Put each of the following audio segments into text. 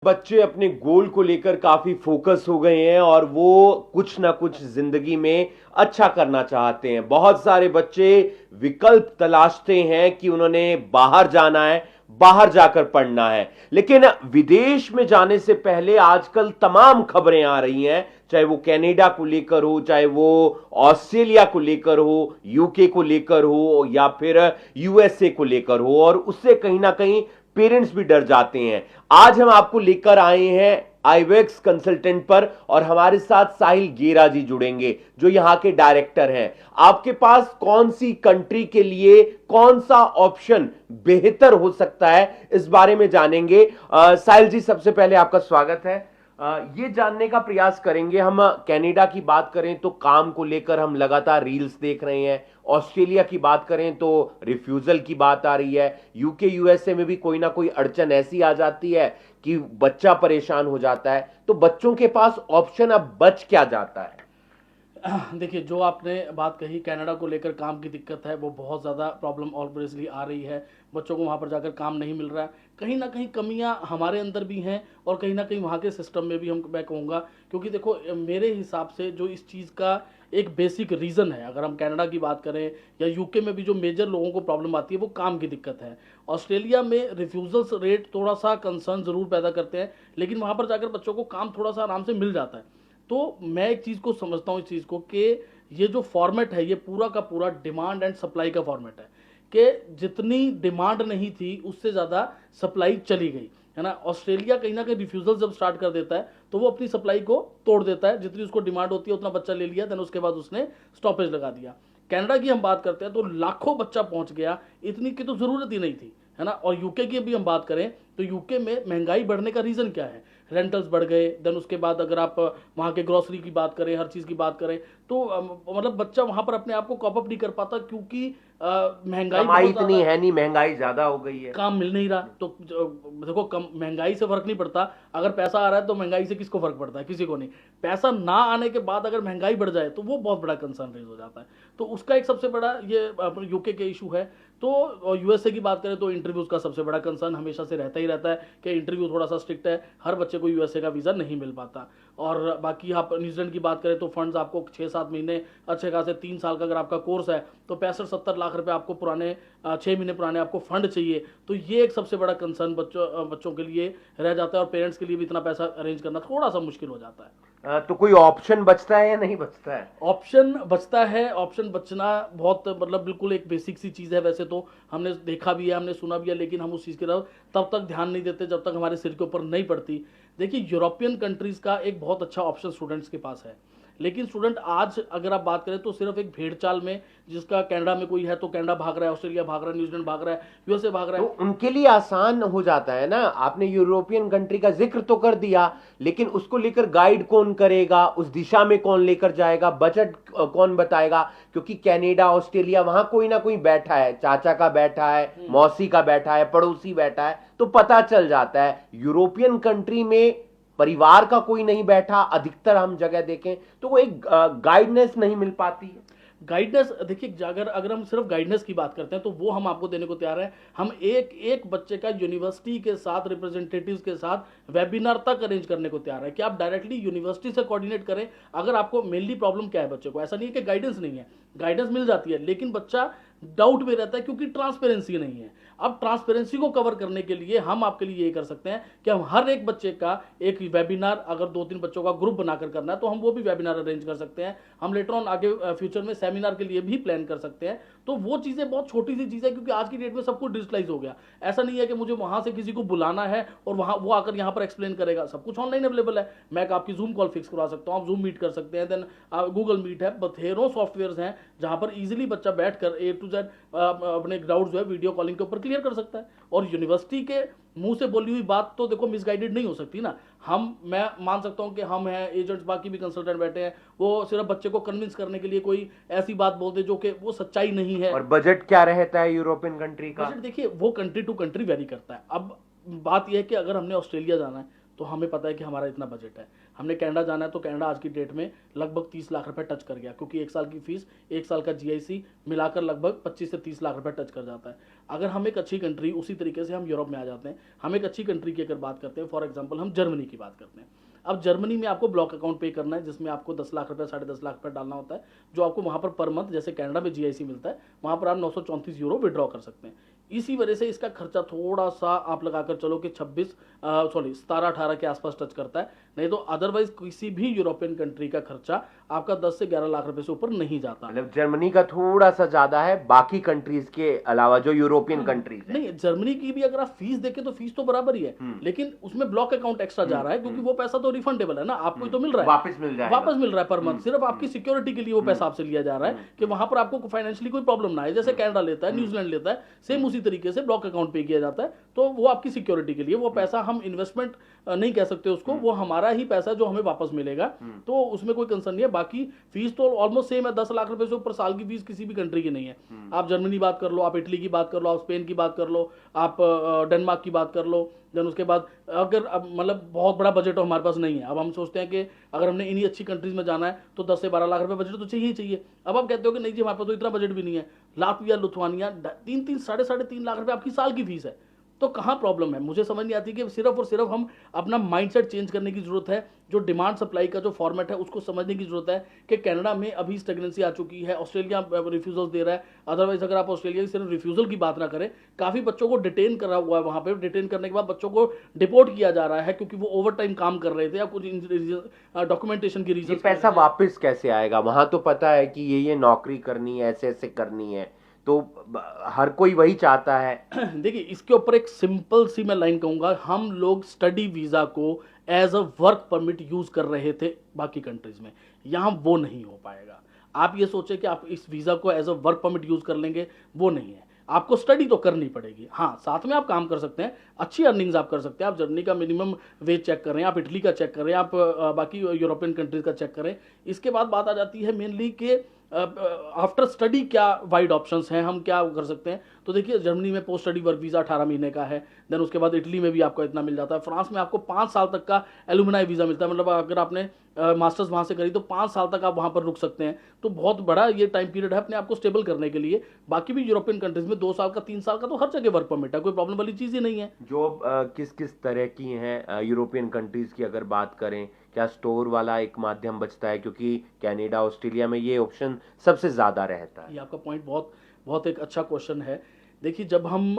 बच्चे अपने गोल को लेकर काफी फोकस हो गए हैं और वो कुछ ना कुछ जिंदगी में अच्छा करना चाहते हैं। बहुत सारे बच्चे विकल्प तलाशते हैं कि उन्होंने बाहर जाना है, बाहर जाकर पढ़ना है। लेकिन विदेश में जाने से पहले आजकल तमाम खबरें आ रही हैं, चाहे वो कनाडा को लेकर हो, चाहे वो ऑस्ट्रेलिया को लेकर हो, यूके को लेकर हो, या फिर यूएसए को लेकर हो, और उससे कहीं ना कहीं पेरेंट्स भी डर जाते हैं। आज हम आपको लेकर आए हैं आईवेक्स कंसल्टेंट पर, और हमारे साथ साहिल गेरा जी जुड़ेंगे जो यहां के डायरेक्टर हैं। आपके पास कौन सी कंट्री के लिए कौन सा ऑप्शन बेहतर हो सकता है, इस बारे में जानेंगे। साहिल जी, सबसे पहले आपका स्वागत है। ये जानने का प्रयास करेंगे, हम कनाडा की बात करें तो काम को लेकर हम लगातार रील्स देख रहे हैं। ऑस्ट्रेलिया की बात करें तो रिफ्यूजल की बात आ रही है। यूके यूएसए में भी कोई ना कोई अड़चन ऐसी आ जाती है कि बच्चा परेशान हो जाता है। तो बच्चों के पास ऑप्शन अब बच क्या जाता है? देखिए, जो आपने बात कही कनाडा को लेकर काम की दिक्कत है, वो बहुत ज़्यादा प्रॉब्लम ऑब्वियसली आ रही है। बच्चों को वहाँ पर जाकर काम नहीं मिल रहा है। कहीं ना कहीं कमियां हमारे अंदर भी हैं और कहीं ना कहीं वहाँ के सिस्टम में भी, मैं कहूँगा। क्योंकि देखो, मेरे हिसाब से जो इस चीज़ का एक बेसिक रीज़न है, अगर हम कनाडा की बात करें या यूके में भी जो मेजर लोगों को प्रॉब्लम आती है वो काम की दिक्कत है। ऑस्ट्रेलिया में रिफ्यूजल्स रेट थोड़ा सा कंसर्न ज़रूर पैदा करते हैं, लेकिन वहाँ पर जाकर बच्चों को काम थोड़ा सा आराम से मिल जाता है। तो मैं एक चीज़ को समझता हूँ, इस चीज़ को, कि ये जो फॉर्मेट है ये पूरा का पूरा डिमांड एंड सप्लाई का फॉर्मेट है। कि जितनी डिमांड नहीं थी उससे ज़्यादा सप्लाई चली गई, है ना। ऑस्ट्रेलिया कहीं ना कहीं रिफ्यूजल जब स्टार्ट कर देता है तो वो अपनी सप्लाई को तोड़ देता है। जितनी उसको डिमांड होती है उतना बच्चा ले लिया, देन उसके बाद उसने स्टॉपेज लगा दिया। कनाडा की हम बात करते हैं तो लाखों बच्चा पहुंच गया, इतनी की तो ज़रूरत ही नहीं थी, है ना। और यूके की भी हम बात करें तो यूके में महंगाई बढ़ने का रीज़न क्या है? रेंटल्स बढ़ गए, देन उसके बाद अगर आप वहाँ के ग्रोसरी की बात करें, हर चीज़ की बात करें, तो मतलब बच्चा वहाँ पर अपने आप को कॉप अप नहीं कर पाता, क्योंकि महंगाई कमाई बहुत इतनी ज़्यादा, है नहीं, महंगाई ज्यादा हो गई है। काम मिल नहीं रहा। तो देखो, कम महंगाई से फर्क नहीं पड़ता। अगर पैसा आ रहा है तो महंगाई से किसको फर्क पड़ता है? किसी को नहीं। पैसा ना आने के बाद अगर महंगाई बढ़ जाए तो वो बहुत बड़ा कंसर्न रेज हो जाता है। तो उसका एक सबसे बड़ा ये यूके के इशू है। तो यूएसए की बात करें तो इंटरव्यूज का सबसे बड़ा कंसर्न हमेशा से रहता ही रहता है कि इंटरव्यू थोड़ा सा स्ट्रिक्ट है, हर बच्चे को यूएसए का वीज़ा नहीं मिल पाता। और बाकी आप न्यूजीलैंड की बात करें तो फंड्स आपको 6-7 महीने अच्छे खासे, 3 साल का अगर आपका कोर्स है तो 65-70 लाख रुपए आपको पुराने 6 महीने पुराने आपको फंड चाहिए। तो ये एक सबसे बड़ा कंसर्न बच्चों के लिए रह जाता है, और पेरेंट्स के लिए भी इतना पैसा अरेंज करना थोड़ा सा मुश्किल हो जाता है। तो कोई ऑप्शन बचता है या नहीं बचता है? ऑप्शन बचता है। ऑप्शन बचना बहुत, मतलब बिल्कुल एक बेसिक सी चीज़ है। वैसे तो हमने देखा भी है, हमने सुना भी है, लेकिन हम उस चीज़ की तरफ तब तक ध्यान नहीं देते जब तक हमारे सिर के ऊपर नहीं पड़ती। देखिए, यूरोपियन कंट्रीज़ का एक बहुत अच्छा ऑप्शन स्टूडेंट्स के पास है। लेकिन स्टूडेंट आज अगर आप बात करें तो सिर्फ एक भेड़ चाल में, जिसका कनाडा में कोई है तो कनाडा भाग रहा है, ऑस्ट्रेलिया भाग रहा है, न्यूजीलैंड भाग रहा है, यूएसए भाग रहा तो है। उनके लिए आसान हो जाता है ना। आपने यूरोपियन कंट्री का जिक्र तो कर दिया, लेकिन उसको लेकर गाइड कौन करेगा, उस दिशा में कौन लेकर जाएगा, बजट कौन बताएगा? क्योंकि कनाडा, ऑस्ट्रेलिया, वहां कोई ना कोई बैठा है, चाचा का बैठा है, मौसी का बैठा है, पड़ोसी बैठा है, तो पता चल जाता है। यूरोपियन कंट्री में परिवार का कोई नहीं बैठा, अधिकतर हम जगह देखें तो वो एक गाइडनेस नहीं मिल पाती है। गाइडेंस, देखिए, अगर अगर हम सिर्फ गाइडेंस की बात करते हैं तो वो हम आपको देने को तैयार हैं। हम एक एक बच्चे का यूनिवर्सिटी के साथ, रिप्रेजेंटेटिव्स के साथ वेबिनार तक अरेंज करने को तैयार है कि आप डायरेक्टली यूनिवर्सिटी से कोऑर्डिनेट करें। अगर आपको मेनली प्रॉब्लम क्या है बच्चे को, ऐसा नहीं है कि गाइडेंस नहीं है, गाइडेंस मिल जाती है, लेकिन बच्चा डाउट में रहता है क्योंकि ट्रांसपेरेंसी नहीं है। अब ट्रांसपेरेंसी को कवर करने के लिए हम आपके लिए ये कर सकते हैं कि हम हर एक बच्चे का एक वेबिनार, अगर 2-3 बच्चों का ग्रुप बनाकर करना है तो हम वो भी वेबिनार अरेंज कर सकते हैं। हम लेटर ऑन आगे फ्यूचर में सेमिनार के लिए भी प्लान कर सकते हैं। तो वो चीज़ें बहुत छोटी सी चीज़ है, क्योंकि आज की डेट में सब कुछ डिजिटलाइज हो गया। ऐसा नहीं है कि मुझे वहाँ से किसी को बुलाना है और वहाँ वो आकर यहाँ पर एक्सप्लेन करेगा। सब कुछ ऑनलाइन अवेलेबल है। मैं आपकी जूम कॉल फिक्स करवा सकता हूँ, आप जूम मीट कर सकते हैं, देन गूगल मीट है, बथेरों सॉफ्टवेयर हैं जहाँ पर इजीली बच्चा बैठकर A to Z अपने डाउट जो है वीडियो कॉलिंग के ऊपर क्लियर कर सकता है। और यूनिवर्सिटी के मुंह से बोली हुई बात तो देखो मिसगाइडेड नहीं हो सकती ना। मैं मान सकता हूं कि हम हैं एजेंट्स, बाकी भी कंसल्टेंट बैठे हैं, वो सिर्फ बच्चे को कन्विंस करने के लिए कोई ऐसी बात बोल दे जो कि वो सच्चाई नहीं है। और बजट क्या रहता है यूरोपियन कंट्री का? बजट देखिए, वो कंट्री टू कंट्री वेरी करता है। अब बात यह है कि अगर हमने ऑस्ट्रेलिया जाना है तो हमें पता है कि हमारा इतना बजट है। हमने कनाडा जाना है तो कनाडा आज की डेट में लगभग 30 लाख रुपए टच कर गया, क्योंकि 1 साल की फीस, 1 साल का जीआईसी मिलाकर लगभग 25 से 30 लाख रुपए टच कर जाता है। अगर हम एक अच्छी कंट्री, उसी तरीके से हम यूरोप में आ जाते हैं, हम एक अच्छी कंट्री की अगर बात करते हैं, फॉर एग्जाम्पल हम जर्मनी की बात करते हैं। अब जर्मनी में आपको ब्लॉक अकाउंट पे करना है, जिसमें आपको 10 लाख रुपए, 10.5 लाख रुपए डालना होता है, जो आपको वहाँ पर मंथ, जैसे कनाडा में जीआईसी मिलता है, वहाँ पर आप 934 यूरो विड्रॉ कर सकते हैं। इसी वजह से इसका खर्चा थोड़ा सा आप लगाकर चलो कि 17-18 के आसपास टच करता है, नहीं तो अदरवाइज किसी भी यूरोपियन कंट्री का खर्चा आपका 10 से 11 लाख रुपए से ऊपर नहीं जाता। मतलब जर्मनी का थोड़ा सा ज्यादा है बाकी कंट्रीज के अलावा, जो यूरोपियन कंट्रीज है। नहीं, जर्मनी की भी अगर आप फीस देखें तो फीस तो बराबर ही है, लेकिन उसमें ब्लॉक अकाउंट एक्स्ट्रा जा रहा है, क्योंकि वो पैसा तो रिफंडेबल है ना, आपको तो मिल रहा है, वापस मिल रहा है पर मंथ। सिर्फ आपकी सिक्योरिटी के लिए वो पैसा आपसे लिया जा रहा है कि वहां पर आपको फाइनेंशियली कोई प्रॉब्लम ना आए। जैसे कनाडा लेता है, न्यूजीलैंड लेता है, सेम उसी तरीके से ब्लॉक अकाउंट पे किया जाता है। तो वो आपकी सिक्योरिटी के लिए, वो पैसा हम इन्वेस्टमेंट नहीं कह सकते उसको, वो हमारा ही पैसा जो हमें वापस मिलेगा, तो उसमें कोई कंसर्न नहीं है। बाकी फीस तो ऑलमोस्ट सेम है, 10 लाख रुपए से ऊपर साल की फीस किसी भी कंट्री की नहीं है। आप जर्मनी बात कर लो, आप इटली की बात कर लो, आप स्पेन की बात कर लो, आप डेनमार्क की बात कर लो। देन उसके बाद अगर अब मतलब बहुत बड़ा बजट हमारे पास नहीं है, अब हम सोचते हैं कि अगर हमने इन्हीं अच्छी कंट्रीज में जाना है तो 10 से 12 लाख रुपए बजट तो चाहिए ही चाहिए। अब आप कहते हो कि नहीं जी हमारे पास तो इतना बजट भी नहीं है, लातविया, लिथुआनिया 3-3, 3.5 लाख रुपए आपकी साल की फीस है, तो कहाँ प्रॉब्लम है? मुझे समझ नहीं आती कि सिर्फ और सिर्फ हम अपना माइंडसेट चेंज करने की जरूरत है, जो डिमांड सप्लाई का जो फॉर्मेट है उसको समझने की जरूरत है कि कनाडा में अभी स्टेगनेंसी आ चुकी है, ऑस्ट्रेलिया रिफ्यूजल दे रहा है। अदरवाइज अगर आप ऑस्ट्रेलिया की सिर्फ रिफ्यूजल की बात ना करें, काफी बच्चों को डिटेन करा हुआ है वहां पे, डिटेन करने के बाद बच्चों को डिपोर्ट किया जा रहा है क्योंकि वो ओवर टाइम काम कर रहे थे या कुछ डॉक्यूमेंटेशन की रीजन। पैसा वापस कैसे आएगा? वहां तो पता है कि ये नौकरी करनी है, ऐसे ऐसे करनी है, तो हर कोई वही चाहता है। देखिए इसके ऊपर एक सिंपल सी मैं लाइन कहूंगा, हम लोग स्टडी वीजा को as a work permit use कर रहे थे बाकी कंट्रीज में, यहां वो नहीं हो पाएगा। आप ये सोचे कि आप इस वीजा को as a work permit use कर लेंगे, वो नहीं है। आपको स्टडी तो करनी पड़ेगी, हाँ साथ में आप काम कर सकते हैं, अच्छी अर्निंग्स आप कर सकते हैं। आप जर्मनी का मिनिमम वेज चेक करें, आप इटली का चेक करें, आप बाकी यूरोपियन कंट्रीज का चेक करें। इसके बाद बात आ जाती है मेनली कि आफ्टर स्टडी क्या वाइड ऑप्शंस हैं, हम क्या कर सकते हैं। तो देखिए जर्मनी में पोस्ट स्टडी वर्क वीज़ा 18 महीने का है, देन उसके बाद इटली में भी आपको इतना मिल जाता है, फ्रांस में आपको 5 साल तक का एलुमनाई वीज़ा मिलता है, मतलब अगर आपने मास्टर्स वहाँ से करी तो 5 साल तक आप वहाँ पर रुक सकते हैं। तो बहुत बड़ा ये टाइम पीरियड है अपने आप को स्टेबल करने के लिए। बाकी भी यूरोपियन कंट्रीज में 2 साल का, 3 साल का तो हर जगह वर्क परमिट है, कोई प्रॉब्लम वाली चीज़ ही नहीं है। जॉब किस किस तरह की हैं यूरोपियन कंट्रीज की अगर बात करें? क्या स्टोर वाला एक माध्यम बचता है? क्योंकि कनाडा, ऑस्ट्रेलिया में ये ऑप्शन सबसे ज़्यादा रहता है। ये आपका पॉइंट बहुत बहुत एक अच्छा क्वेश्चन है। देखिए जब हम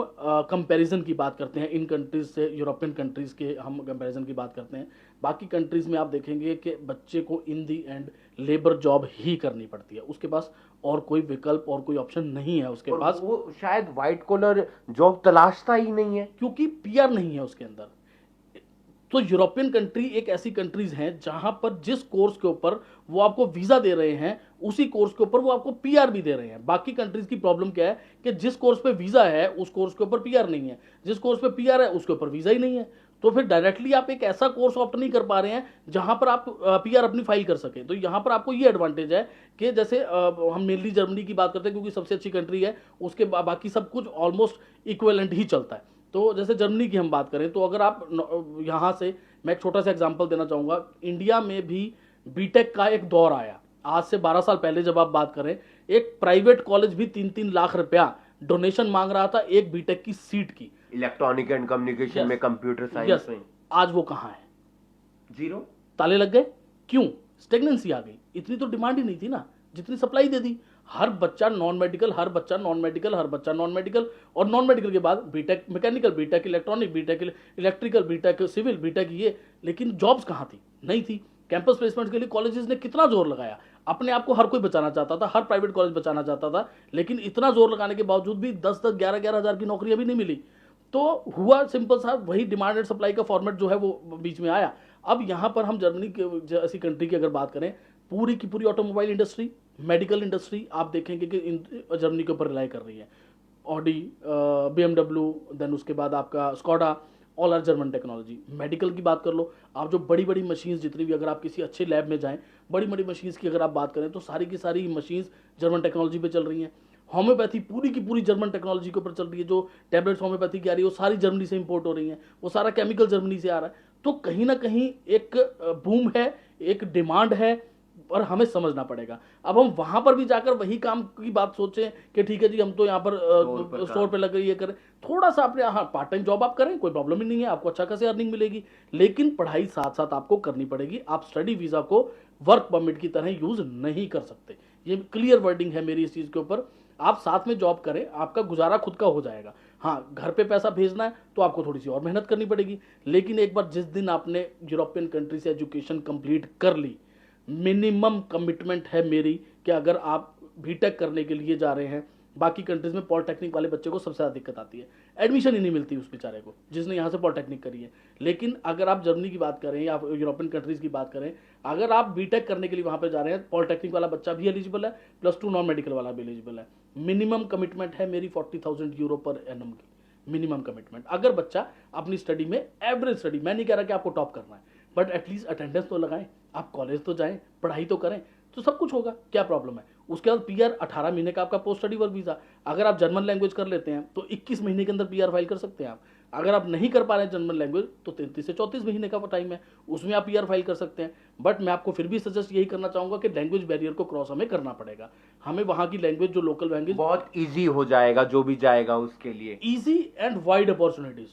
कंपैरिजन की बात करते हैं इन कंट्रीज से, यूरोपियन कंट्रीज़ के हम कंपैरिजन की बात करते हैं, बाकी कंट्रीज़ में आप देखेंगे कि बच्चे को इन दी एंड लेबर जॉब ही करनी पड़ती है, उसके पास और कोई विकल्प और कोई ऑप्शन नहीं है उसके पास। वो शायद व्हाइट कॉलर जॉब तलाशता ही नहीं है, क्योंकि पीआर नहीं है उसके अंदर। तो यूरोपियन कंट्री एक ऐसी कंट्रीज हैं जहां पर जिस कोर्स के ऊपर वो आपको वीजा दे रहे हैं, उसी कोर्स के ऊपर वो आपको पीआर भी दे रहे हैं। बाकी कंट्रीज की प्रॉब्लम क्या है कि जिस कोर्स पे वीजा है उस कोर्स के ऊपर पीआर नहीं है, जिस कोर्स पे पीआर है उसके ऊपर वीजा ही नहीं है। तो फिर डायरेक्टली आप एक ऐसा कोर्स ऑप्ट नहीं कर पा रहे हैं जहां पर आप पीआर अपनी फाइल कर सकें। तो यहां पर आपको ये एडवांटेज है कि जैसे हम मेनली जर्मनी की बात करते हैं क्योंकि सबसे अच्छी कंट्री है, उसके बाकी सब कुछ ऑलमोस्ट इक्विवेलेंट ही चलता है। तो जैसे जर्मनी की हम बात करें तो अगर आप यहाँ से, मैं एक छोटा सा एग्जांपल देना चाहूँगा, इंडिया में भी बीटेक का एक दौर आया आज से 12 साल पहले। जब आप बात करें, एक प्राइवेट कॉलेज भी 3-3 लाख रुपया डोनेशन मांग रहा था एक बीटेक की सीट की, इलेक्ट्रॉनिक एंड कम्युनिकेशन में, कंप्यूटर साइंस में। आज वो कहाँ है? जीरो, ताले लग गए। क्यों? स्टेगनेंसी आ गई। इतनी तो डिमांड ही नहीं थी ना जितनी सप्लाई दे दी। हर बच्चा नॉन मेडिकल, हर बच्चा नॉन मेडिकल, हर बच्चा नॉन मेडिकल, और नॉन मेडिकल के बाद BTech mechanical, BTech electronic, BTech electrical, BTech civil, BTech ये। लेकिन जॉब्स कहाँ थी? नहीं थी। कैंपस प्लेसमेंट के लिए कॉलेजेस ने कितना जोर लगाया, अपने आप को हर कोई बचाना चाहता था, हर प्राइवेट कॉलेज बचाना चाहता था, लेकिन इतना जोर लगाने के बावजूद भी 10-10, 11-11 हज़ार की नौकरियां भी नहीं मिली। तो हुआ सिंपल सा वही डिमांड एंड सप्लाई का फॉर्मेट जो है वो बीच में आया। अब यहाँ पर हम जर्मनी के जैसी कंट्री की अगर बात करें, पूरी की पूरी ऑटोमोबाइल इंडस्ट्री, मेडिकल इंडस्ट्री आप देखेंगे कि जर्मनी के ऊपर रिलाई कर रही है। ऑडी, BMW, देन उसके बाद आपका Skoda, all are German technology. Medical की बात कर लो, आप जो बड़ी बड़ी मशीन्स जितनी भी, अगर आप किसी अच्छे लैब में जाएं, बड़ी बड़ी मशीन्स की अगर आप बात करें तो सारी की सारी मशीन्स जर्मन टेक्नोलॉजी पे चल रही हैं। होम्योपैथी पूरी की पूरी जर्मन टेक्नोलॉजी के ऊपर चल रही है। जो टैबलेट्स होम्योपैथी की आ रही है वो सारी जर्मनी से इंपोर्ट हो रही हैं, वो सारा केमिकल जर्मनी से आ रहा है। तो कहीं ना कहीं एक बूम है, एक डिमांड है, और हमें समझना पड़ेगा। अब हम वहां पर भी जाकर वही काम की बात सोचें कि ठीक है जी हम तो यहाँ पर स्टोर पे लग रही है करें, थोड़ा सा अपने, हाँ पार्ट टाइम जॉब आप करें, कोई प्रॉब्लम ही नहीं है, आपको अच्छा खासी अर्निंग मिलेगी, लेकिन पढ़ाई साथ साथ आपको करनी पड़ेगी। आप स्टडी वीजा को वर्क परमिट की तरह यूज नहीं कर सकते, ये क्लियर वर्डिंग है मेरी इस चीज के ऊपर। आप साथ में जॉब करें, आपका गुजारा खुद का हो जाएगा। हाँ, घर पे पैसा भेजना है तो आपको थोड़ी सी और मेहनत करनी पड़ेगी, लेकिन एक बार जिस दिन आपने यूरोपियन कंट्री से एजुकेशन कंप्लीट कर ली, मिनिमम कमिटमेंट है मेरी कि अगर आप बीटेक करने के लिए जा रहे हैं, बाकी कंट्रीज में पॉलिटेक्निक वाले बच्चे को सबसे ज़्यादा दिक्कत आती है, एडमिशन ही नहीं मिलती उस बेचारे को जिसने यहाँ से पॉलिटेक्निक करी है। लेकिन अगर आप जर्मनी की बात करें या यूरोपियन कंट्रीज की बात करें, अगर आप बीटेक करने के लिए वहाँ पर जा रहे हैं, पॉलिटेक्निक वाला बच्चा भी एलिजिबल है, +2 नॉन मेडिकल वाला भी एलिजिबल है। मिनिमम कमिटमेंट है मेरी 40,000 यूरो पर एनम की, मिनिमम कमिटमेंट। अगर बच्चा अपनी स्टडी में एवरेज स्टडी, मैं नहीं कह रहा कि आपको टॉप करना है, बट एटलीस्ट अटेंडेंस तो लगाएं, आप कॉलेज तो जाएं, पढ़ाई तो करें, तो सब कुछ होगा, क्या प्रॉब्लम है। उसके बाद पीआर 18 महीने का आपका पोस्ट स्टडी वर्क वीजा, अगर आप जर्मन लैंग्वेज कर लेते हैं तो 21 महीने के अंदर पीआर फाइल कर सकते हैं आप। अगर आप नहीं कर पा रहे हैं जर्मन लैंग्वेज तो 33 से 34 महीने का टाइम है, उसमें आप पीआर फाइल कर सकते हैं। बट मैं आपको फिर भी सजेस्ट यही करना चाहूंगा कि लैंग्वेज बैरियर को क्रॉस हमें करना पड़ेगा, हमें वहां की लैंग्वेज, जो लोकल लैंग्वेज, बहुत इजी हो जाएगा जो भी जाएगा उसके लिए, इजी एंड वाइड अपॉर्चुनिटीज,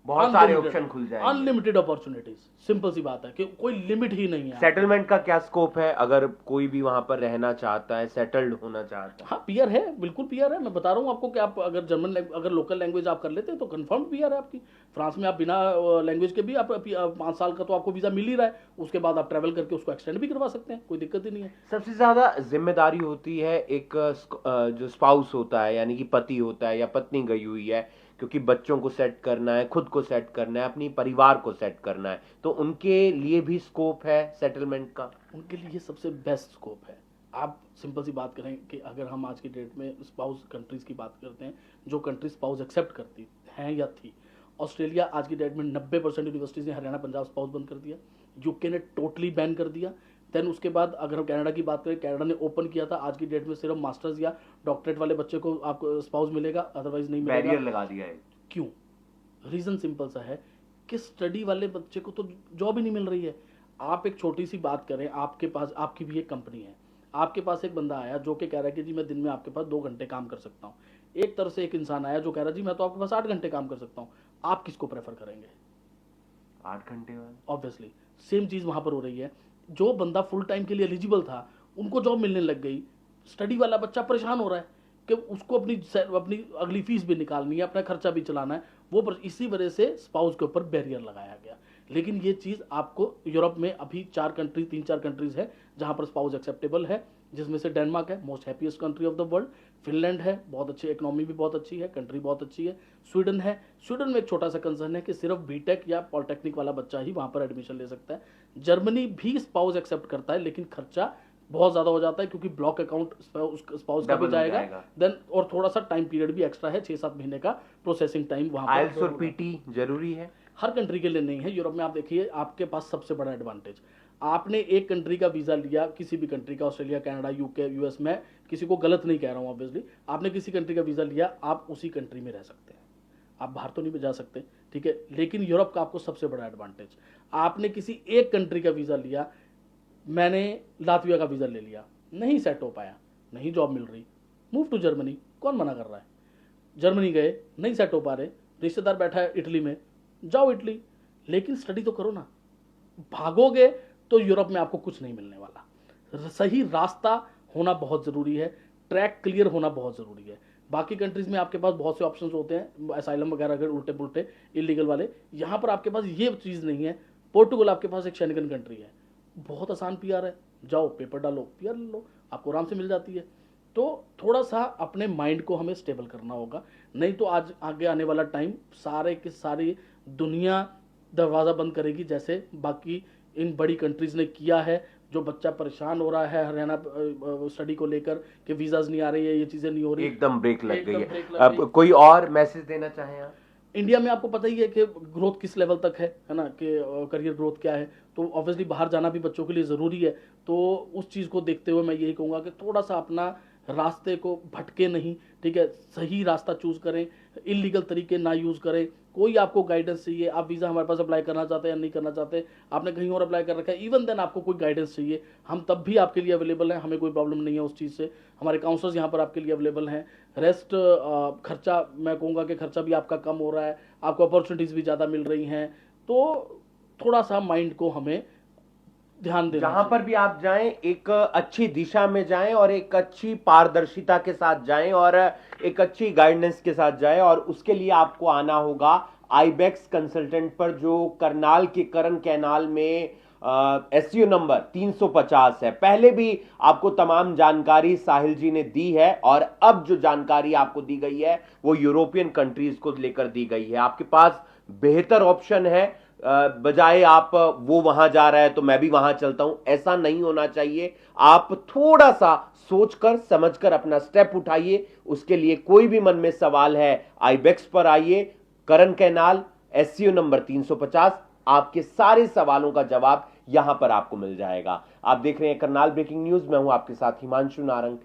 बहुत सारे ऑप्शन खुल जाएंगे, अनलिमिटेड अपॉर्चुनिटीज। सिंपल सी बात है कि कोई लिमिट ही नहीं है। सेटलमेंट का क्या स्कोप है, अगर कोई भी वहां पर रहना चाहता है, सेटल्ड होना चाहता है? हाँ, पीआर है, बिल्कुल पीआर है। मैं बता रहा हूँ आपको कि आप अगर अगर लोकल लैंग्वेज आप कर लेते हैं तो कंफर्म पीआर है आपकी। फ्रांस में आप बिना लैंग्वेज के भी आप 5 साल का तो आपको वीजा मिल ही रहा है, उसके बाद आप ट्रैवल करके उसको एक्सटेंड भी करवा सकते हैं, कोई दिक्कत ही नहीं है। सबसे ज्यादा जिम्मेदारी होती है एक जो स्पाउस होता है, यानी कि पति होता है या पत्नी गई हुई है, क्योंकि बच्चों को सेट करना है, खुद को सेट करना है, अपनी परिवार को सेट करना है, तो उनके लिए भी स्कोप है सेटलमेंट का? उनके लिए सबसे बेस्ट स्कोप है। आप सिंपल सी बात करें कि अगर हम आज की डेट में स्पाउस कंट्रीज की बात करते हैं, जो कंट्री स्पाउस एक्सेप्ट करती हैं या थी, ऑस्ट्रेलिया आज की डेट में 90% यूनिवर्सिटीज ने हरियाणा पंजाब स्पाउस बंद कर दिया, यूके ने टोटली बैन कर दिया। देन उसके बाद अगर हम कनाडा की बात करें, कनाडा ने ओपन किया था, आज की डेट में सिर्फ मास्टर्स या डॉक्टरेट वाले बच्चे को आपको स्पाउस मिलेगा, अदरवाइज नहीं मिलेगा। बैरियर लगा दिया है। क्यों? रीजन सिंपल सा है कि स्टडी वाले बच्चे को तो जॉब ही नहीं मिल रही है। आप एक छोटी सी बात करें, आपके पास, आपकी भी एक कंपनी है, आपके पास एक बंदा आया जो कि कह रहा है कि जी मैं दिन में आपके पास 2 घंटे काम कर सकता हूँ। एक तरफ से एक इंसान आया जो कह रहा है जी मैं तो आपके पास 8 घंटे काम कर सकता हूँ। आप किसको प्रेफर करेंगे? 8 घंटे वाला। ऑब्वियसली सेम चीज वहां पर हो रही है। जो बंदा फुल टाइम के लिए एलिजिबल था उनको जॉब मिलने लग गई, स्टडी वाला बच्चा परेशान हो रहा है कि उसको अपनी अगली फीस भी निकालनी है, अपना खर्चा भी चलाना है, वो इसी वजह से स्पाउस के ऊपर बैरियर लगाया गया। लेकिन ये चीज़ आपको यूरोप में अभी 3-4 कंट्रीज है जहां पर स्पाउस एक्सेप्टेबल है, जिसमें से डेनमार्क है, most happiest country of the world, Finland है, बहुत अच्छी इकोनॉमी भी बहुत अच्छी है, कंट्री बहुत अच्छी है, स्वीडन है। स्वीडन में एक छोटा सा कंसर्न है कि सिर्फ बीटेक या पॉलिटेक्निक वाला बच्चा ही वहां पर एडमिशन ले सकता है। जर्मनी भी स्पाउस एक्सेप्ट करता है, लेकिन खर्चा बहुत ज्यादा हो जाता है क्योंकि ब्लॉक अकाउंट स्पाउस का भी जाएगा, देन और थोड़ा सा टाइम पीरियड भी एक्स्ट्रा है, 6-7 महीने का प्रोसेसिंग टाइम वहां पर। आइल्स और पीटी जरूरी है? हर कंट्री के लिए नहीं है। यूरोप में आप देखिए, आपके पास सबसे बड़ा एडवांटेज, आपने एक कंट्री का वीजा लिया, किसी भी कंट्री का, ऑस्ट्रेलिया, कनाडा, यूके, यूएस, में किसी को गलत नहीं कह रहा हूं ऑब्वियसली, आपने किसी कंट्री का वीजा लिया, आप उसी कंट्री में रह सकते हैं, आप बाहर तो नहीं जा सकते, ठीक है। लेकिन यूरोप का आपको सबसे बड़ा एडवांटेज, आपने किसी एक कंट्री का वीजा लिया, मैंने लातविया का वीजा ले लिया, नहीं सेट हो पाया, नहीं जॉब मिल रही, मूव टू जर्मनी, कौन मना कर रहा है? जर्मनी गए, नहीं सेट हो पा रहे, रिश्तेदार बैठा है इटली में, जाओ इटली, लेकिन स्टडी तो करो ना। भागोगे तो यूरोप में आपको कुछ नहीं मिलने वाला। सही रास्ता होना बहुत जरूरी है, ट्रैक क्लियर होना बहुत जरूरी है। बाकी कंट्रीज में आपके पास बहुत से ऑप्शंस होते हैं, असाइलम वगैरह अगर उल्टे पुल्टे इलीगल वाले, यहाँ पर आपके पास ये चीज़ नहीं है। पोर्टुगल आपके पास एक शेंगन कंट्री है, बहुत आसान पीआर है, जाओ पेपर डालो, पीआर ले लो, आपको आराम से मिल जाती है। तो थोड़ा सा अपने माइंड को हमें स्टेबल करना होगा, नहीं तो आज आगे आने वाला टाइम सारे की सारी दुनिया दरवाज़ा बंद करेगी, जैसे बाकी इन बड़ी कंट्रीज़ ने किया है। जो बच्चा परेशान हो रहा है हरियाणा स्टडी को लेकर कि वीज़ाज नहीं आ रही है, ये चीज़ें नहीं हो रही, एकदम ब्रेक लग गई है। अब कोई और मैसेज देना चाहें आप? इंडिया में आपको पता ही है कि ग्रोथ किस लेवल तक है ना, कि करियर ग्रोथ क्या है, तो ऑब्वियसली बाहर जाना भी बच्चों के लिए ज़रूरी है। तो उस चीज़ को देखते हुए मैं यही कहूँगा कि थोड़ा सा अपना रास्ते को भटके नहीं, ठीक है, सही रास्ता चूज करें, इलीगल तरीके ना यूज़ करें। कोई आपको गाइडेंस चाहिए, आप वीज़ा हमारे पास अप्लाई करना चाहते हैं या नहीं करना चाहते, आपने कहीं और अप्लाई कर रखा है, इवन देन आपको कोई गाइडेंस चाहिए, हम तब भी आपके लिए अवेलेबल हैं, हमें कोई प्रॉब्लम नहीं है उस चीज़ से। हमारे काउंसलर्स यहाँ पर आपके लिए अवेलेबल हैं। रेस्ट खर्चा, मैं कहूँगा कि खर्चा भी आपका कम हो रहा है, आपको अपॉर्चुनिटीज़ भी ज़्यादा मिल रही हैं, तो थोड़ा सा माइंड को हमें ध्यान देना जहां पर चाहिए। भी आप जाएं एक अच्छी दिशा में जाएं और एक अच्छी पारदर्शिता के साथ जाएं और एक अच्छी गाइडेंस के साथ जाएं, और उसके लिए आपको आना होगा आईबेक्स कंसल्टेंट पर, जो करनाल के करन कैनाल में एसयू नंबर 350 है। पहले भी आपको तमाम जानकारी साहिल जी ने दी है, और अब जो जानकारी आपको दी गई है वो यूरोपियन कंट्रीज को लेकर दी गई है। आपके पास बेहतर ऑप्शन है, बजाय आप वो वहां जा रहा है तो मैं भी वहां चलता हूं, ऐसा नहीं होना चाहिए। आप थोड़ा सा सोचकर समझकर अपना स्टेप उठाइए। उसके लिए कोई भी मन में सवाल है, आईबेक्स पर आइए, करन कैनाल, एससीओ नंबर 350, आपके सारे सवालों का जवाब यहां पर आपको मिल जाएगा। आप देख रहे हैं करनाल ब्रेकिंग न्यूज, मैं हूं आपके साथ हिमांशु नारंग।